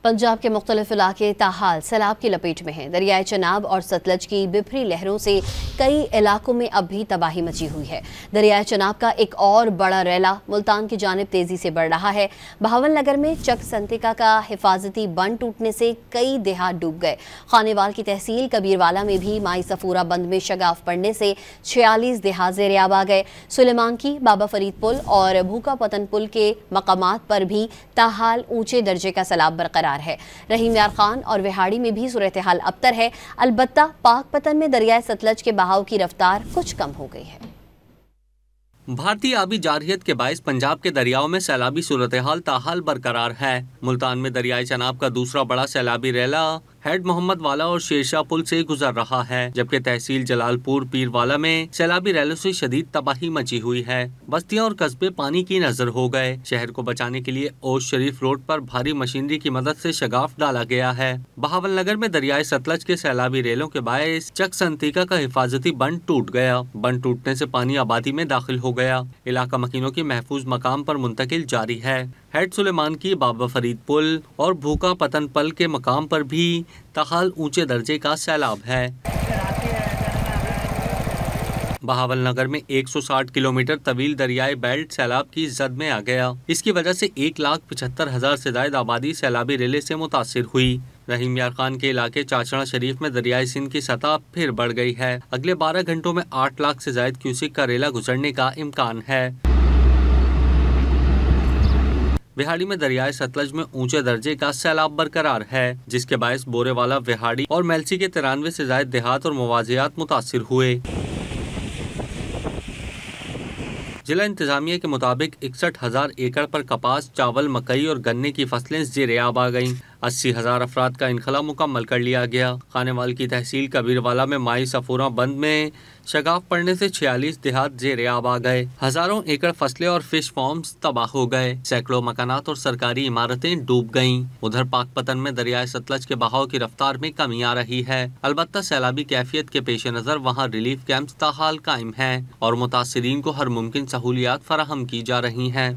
पंजाब के मुख्तलिफ इलाके ताहाल सैलाब की लपेट में हैं। दरियाए चनाब और सतलज की बिफरी लहरों से कई इलाकों में अब भी तबाही मची हुई है। दरियाए चनाब का एक और बड़ा रैला मुल्तान की जानिब तेजी से बढ़ रहा है। बहावलनगर में चक संतिका का हिफाजती बंद टूटने से कई देहात डूब गए। खानेवाल की तहसील कबीरवाला में भी माई सफूरा बंद में शगाफ पड़ने से 46 देहात ज़ेर-ए-आब आ गए। सुलेमान की बाबा फरीद पुल और भूखा पतन पुल के मकामात पर भी ताहाल ऊंचे दर्जे का सैलाब बरकरार है। रहीम यार खान और विहाड़ी में भी सूरत हाल अबतर है। अलबत्ता पाक पतन में दरियाए सतलज के बहाव की रफ्तार कुछ कम हो गई है। भारतीय आबी जारहियत के बायस पंजाब के दरियाओं में सैलाबी सूरत हाल ताहाल बरकरार है। मुल्तान में दरियाए चनाब का दूसरा बड़ा सैलाबी रैला हेड मोहम्मद वाला और शेरशाह पुल से गुजर रहा है, जबकि तहसील जलालपुर पीरवाला में सैलाबी रैलों से शदीद तबाही मची हुई है। बस्तियां और कस्बे पानी की नजर हो गए। शहर को बचाने के लिए ओश शरीफ रोड पर भारी मशीनरी की मदद से शगाफ डाला गया है। बहावलनगर में दरियाए सतलज के सैलाबी रैलों के बायस चक संतिका का हिफाजती बंद टूट गया। बंद टूटने से पानी आबादी में दाखिल हो गया। इलाका मकीनों की महफूज मकाम पर मुंतकिल जारी है। हेड सुलेमान की बाबा फरीद पुल और भूखा पतन पल के मकाम पर भी ताहाल ऊंचे दर्जे का सैलाब है। बहावलनगर में 160 किलोमीटर तवील दरियाई बेल्ट सैलाब की जद में आ गया। इसकी वजह से 1,75,000 से ज्यादा आबादी सैलाबी रेले से मुतासिर हुई। रहीम यार खान के इलाके चाचड़ा शरीफ में दरियाई सिंध की सतह फिर बढ़ गई है। अगले 12 घंटों में 8 लाख से ज्यादा क्यूसिक का रेला गुजरने का इम्कान है। विहाड़ी में दरियाए सतलज में ऊंचे दर्जे का सैलाब बरकरार है, जिसके बायस बोरेवाला, विहाड़ी और मेलसी के 93 से ज्यादा देहात और मवाजियात मुतासिर हुए। जिला इंतजामिया के मुताबिक 61,000 एकड़ पर कपास, चावल, मकई और गन्ने की फसलें ज़ेर-ए-आब आ गईं। 80,000 अफराद का इनखला मुकम्मल कर लिया गया। खानेवाल की तहसील कबीरवाला में माई सफूरा बंद में शगाफ पड़ने से 46 देहात ज़ेर-ए-आब आ गए। हजारों एकड़ फसलें और फिश फार्म्स तबाह हो गए। सैकड़ों मकानात और सरकारी इमारतें डूब गईं। उधर पाक पतन में दरियाए सतलज के बहाव की रफ्तार में कमी आ रही है। अलबत्ता सैलाबी कैफियत के पेश नजर वहाँ रिलीफ कैंप्स ताहाल कायम हैं और मुतासिरीन को हर मुमकिन सहूलियात फराहम की जा रही हैं।